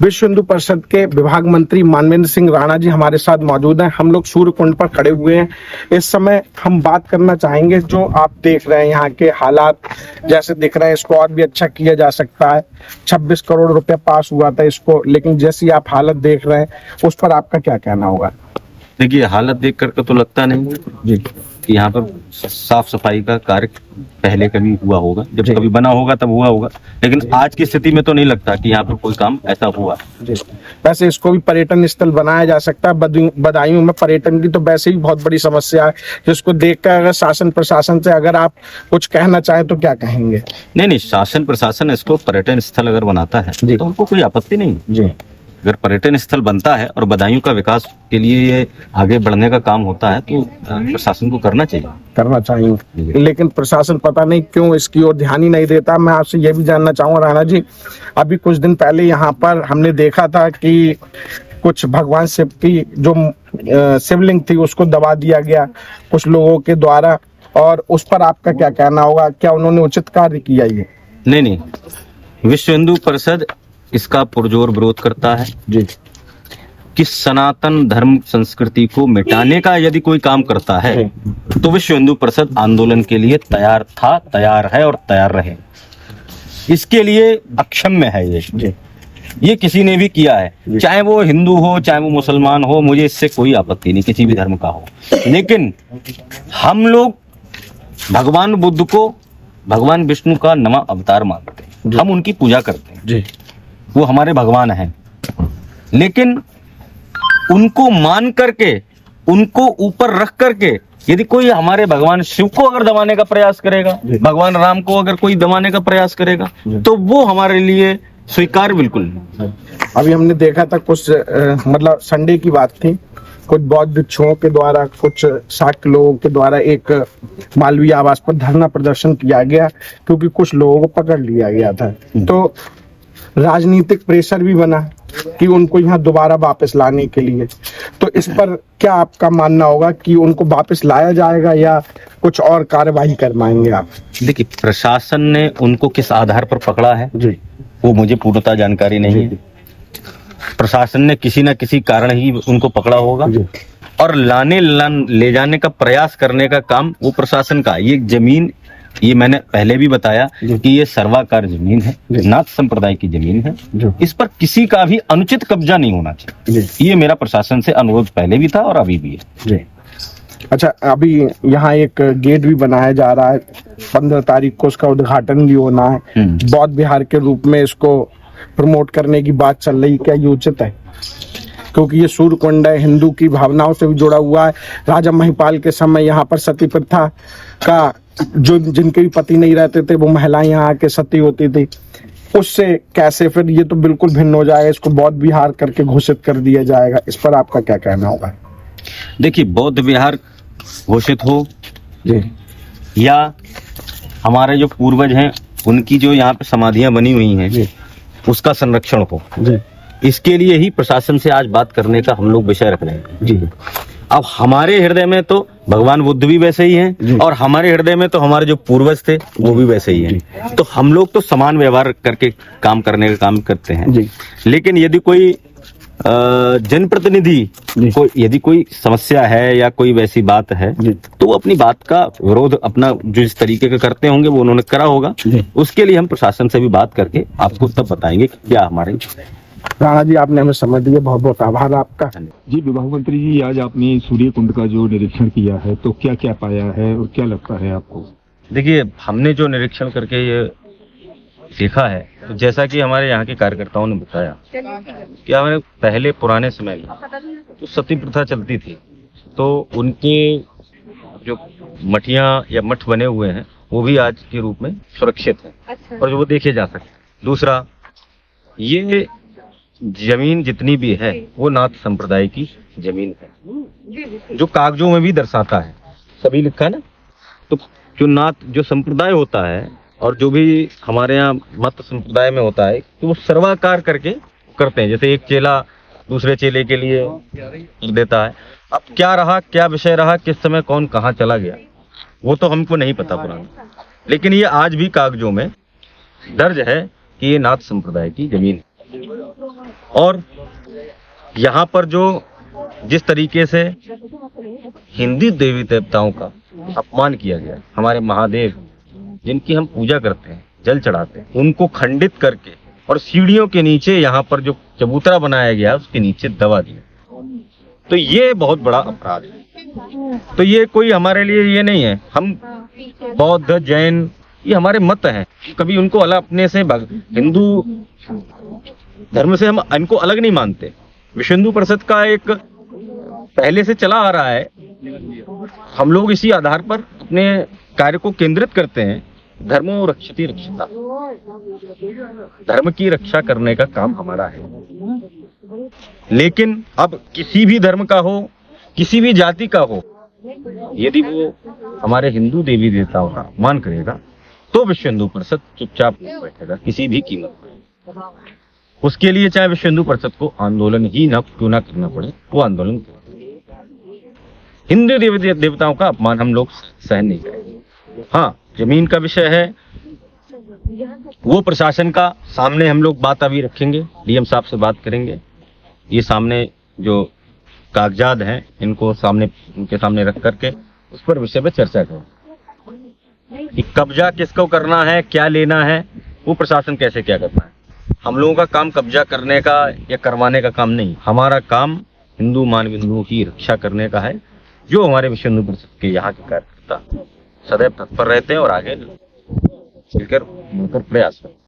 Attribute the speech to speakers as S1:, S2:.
S1: विश्व हिंदू परिषद के विभाग मंत्री मानवेंद्र सिंह राणा जी हमारे साथ मौजूद हैं। हम लोग सूर्य कुंड पर खड़े हुए हैं। इस समय हम बात करना चाहेंगे, जो आप देख रहे हैं यहाँ के हालात जैसे दिख रहे हैं, इसको और भी अच्छा किया जा सकता है। 26 करोड़ रुपया पास हुआ था इसको, लेकिन जैसी आप हालत देख रहे हैं उस पर आपका क्या कहना होगा?
S2: देखिए, हालत देख कर तो लगता नहीं जी कि यहाँ पर साफ सफाई का कार्य पहले कभी हुआ होगा। जब कभी बना होगा तब हुआ होगा, लेकिन आज की स्थिति में तो नहीं लगता कि यहाँ पर कोई काम ऐसा हुआ जी।
S1: वैसे इसको भी पर्यटन स्थल बनाया जा सकता है। बदायूं में पर्यटन की तो वैसे ही बहुत बड़ी समस्या है, जिसको देखकर अगर शासन प्रशासन से अगर आप कुछ कहना चाहें तो क्या कहेंगे?
S2: नहीं, शासन प्रशासन इसको पर्यटन स्थल अगर बनाता है तो उनको कोई आपत्ति नहीं जी। अगर पर्यटन स्थल बनता है और बदायूं का विकास के लिए ये आगे बढ़ने का काम होता है तो प्रशासन को करना चाहिए।
S1: लेकिन प्रशासन पता नहीं क्यों इसकी ओर ध्यान ही नहीं देता। मैं आपसे ये भी जानना चाहूंगा राणा जी, अभी कुछ दिन पहले यहाँ पर हमने देखा था कि कुछ भगवान शिव की जो शिवलिंग थी उसको दबा दिया गया कुछ लोगों के द्वारा, और उस पर आपका क्या कहना होगा? क्या उन्होंने उचित कार्य किया? ये
S2: नहीं, विश्व हिंदू परिषद इसका पुरजोर विरोध करता है जी कि सनातन धर्म संस्कृति को मिटाने का यदि कोई काम करता है तो विश्व हिंदू परिषद आंदोलन के लिए तैयार था, तैयार है और तैयार रहे। इसके लिए अक्षम्य है ये किसी ने भी किया है, चाहे वो हिंदू हो चाहे वो मुसलमान हो, मुझे इससे कोई आपत्ति नहीं, किसी भी धर्म का हो। लेकिन हम लोग भगवान बुद्ध को भगवान विष्णु का नवा अवतार मानते हैं, हम उनकी पूजा करते हैं जी। वो हमारे भगवान हैं, लेकिन उनको मान करके, उनको ऊपर रख करके यदि कोई हमारे भगवान शिव को अगर दबाने का प्रयास करेगा, भगवान राम को अगर कोई दबाने का प्रयास करेगा तो वो हमारे लिए स्वीकार बिल्कुल नहीं।
S1: अभी हमने देखा था कुछ मतलब संडे की बात थी, कुछ बौद्ध भिक्षुओं के द्वारा, कुछ शाक्त लोगों के द्वारा एक मालवीय आवास पर धरना प्रदर्शन किया गया क्योंकि कुछ लोगों को पकड़ लिया गया था। तो राजनीतिक प्रेशर भी बना कि उनको यहाँ दोबारा वापस लाने के लिए। तो इस पर क्या आपका मानना होगा कि उनको वापस लाया जाएगा या कुछ और कार्यवाही करवाएंगे आप?
S2: देखिए, प्रशासन ने उनको किस आधार पर पकड़ा है जी, वो मुझे पूर्णतः जानकारी नहीं है। प्रशासन ने किसी न किसी कारण ही उनको पकड़ा होगा और ले जाने का प्रयास करने का काम वो प्रशासन का। ये जमीन, ये मैंने पहले भी बताया कि ये सर्वाकार जमीन है, नाथ संप्रदाय की जमीन है, इस पर किसी का भी अनुचित कब्जा नहीं होना चाहिए। ये मेरा प्रशासन से अनुरोध पहले भी था और अभी भी है।
S1: अच्छा, अभी यहाँ एक गेट भी बनाया जा रहा है, 15 तारीख को उसका उद्घाटन भी होना है। बौद्ध विहार के रूप में इसको प्रमोट करने की बात चल रही, क्या ये उचित है? क्योंकि ये सूर्य कुंड है, हिंदू की भावनाओं से भी जुड़ा हुआ है। राजा महिपाल के समय यहाँ पर सती प्रथा का, जो जिनके भी पति नहीं रहते थे वो महिलाएं यहाँ आके सती होती थी, उससे कैसे फिर ये तो बिल्कुल भिन्न हो जाएगा, इसको बौद्ध विहार करके घोषित कर दिया जाएगा। इस पर आपका क्या कहना होगा?
S2: देखिए, बौद्ध विहार घोषित हो
S1: जी,
S2: या हमारे जो पूर्वज हैं उनकी जो यहाँ पे समाधियां बनी हुई हैं जी, उसका संरक्षण हो जी, इसके लिए ही प्रशासन से आज बात करने का हम लोग विषय रख रहे हैं जी। अब हमारे हृदय में तो भगवान बुद्ध भी वैसे ही हैं और हमारे हृदय में तो हमारे जो पूर्वज थे वो भी वैसे ही हैं। तो हम लोग तो समान व्यवहार करके काम करने का काम करते हैं जी। लेकिन यदि कोई जनप्रतिनिधि को यदि कोई समस्या है या कोई वैसी बात है तो वो अपनी बात का विरोध अपना जो इस तरीके का करते होंगे वो उन्होंने करा होगा। उसके लिए हम प्रशासन से भी बात करके आपको तब बताएंगे कि क्या हमारे।
S1: राणा जी, आपने हमें समझ दिया, बहुत बहुत आभार आपका।
S3: जी, विभाग मंत्री जी, आज आपने सूर्य कुंड का जो निरीक्षण किया है तो क्या क्या पाया है और क्या लगता है आपको?
S2: देखिए, हमने जो निरीक्षण करके ये देखा है, तो जैसा कि हमारे यहाँ के कार्यकर्ताओं ने बताया कि हमारे पहले पुराने समय में तो सती प्रथा चलती थी, तो उनकी जो मठियाँ या मठ बने हुए हैं वो भी आज के रूप में सुरक्षित हैं और जो वो देखे जा सकते हैं। दूसरा, ये जमीन जितनी भी है वो नाथ संप्रदाय की जमीन है, जो कागजों में भी दर्शाता है, सभी लिखा है ना। तो जो नाथ जो संप्रदाय होता है और जो भी हमारे यहाँ मत संप्रदाय में होता है तो वो सर्वाकार करके करते हैं। जैसे एक चेला दूसरे चेले के लिए कर देता है। अब क्या रहा, क्या विषय रहा, किस समय कौन कहाँ चला गया वो तो हमको नहीं पता पुराना, लेकिन ये आज भी कागजों में दर्ज है कि ये नाथ संप्रदाय की जमीन है। और यहाँ पर जो जिस तरीके से हिंदू देवी देवताओं का अपमान किया गया, हमारे महादेव जिनकी हम पूजा करते हैं, जल चढ़ाते हैं, उनको खंडित करके और सीढ़ियों के नीचे यहाँ पर जो चबूतरा बनाया गया उसके नीचे दबा दिया, तो ये बहुत बड़ा अपराध है। तो ये कोई हमारे लिए ये नहीं है, हम बौद्ध जैन ये हमारे मत हैं, कभी उनको अलग अपने से हिंदू धर्म से हम इनको अलग नहीं मानते। विश्व हिंदू परिषद का एक पहले से चला आ रहा है, हम लोग इसी आधार पर अपने कार्य को केंद्रित करते हैं। धर्मो रक्षति रक्षिता, धर्म की रक्षा करने का काम हमारा है। लेकिन अब किसी भी धर्म का हो, किसी भी जाति का हो, यदि वो हमारे हिंदू देवी देवताओं का अपमान करेगा तो विश्व हिंदू परिषद चुपचाप बैठेगा किसी भी कीमत पर। उसके लिए चाहे विश्व हिंदू परिषद को आंदोलन ही न क्यों ना करना पड़े, वो आंदोलन करेगा। हिंदू देवी देवताओं का अपमान हम लोग सहन नहीं करेंगे। हाँ, जमीन का विषय है, वो प्रशासन का सामने हम लोग बात अभी रखेंगे, डीएम साहब से बात करेंगे। ये सामने जो कागजात हैं इनको सामने उनके सामने रख करके उस पर विषय पे चर्चा करें कि कब्जा किसको करना है, क्या लेना है, वो प्रशासन कैसे क्या करना है। हम लोगों का काम कब्जा करने का या करवाने का काम नहीं, हमारा काम हिंदू मानबिंदुओं की रक्षा करने का है, जो हमारे विश्व हिंदू परिषद के यहाँ के कार्यकर्ता सदैव तत्पर रहते हैं और आगे मिलकर प्रयास करते हैं।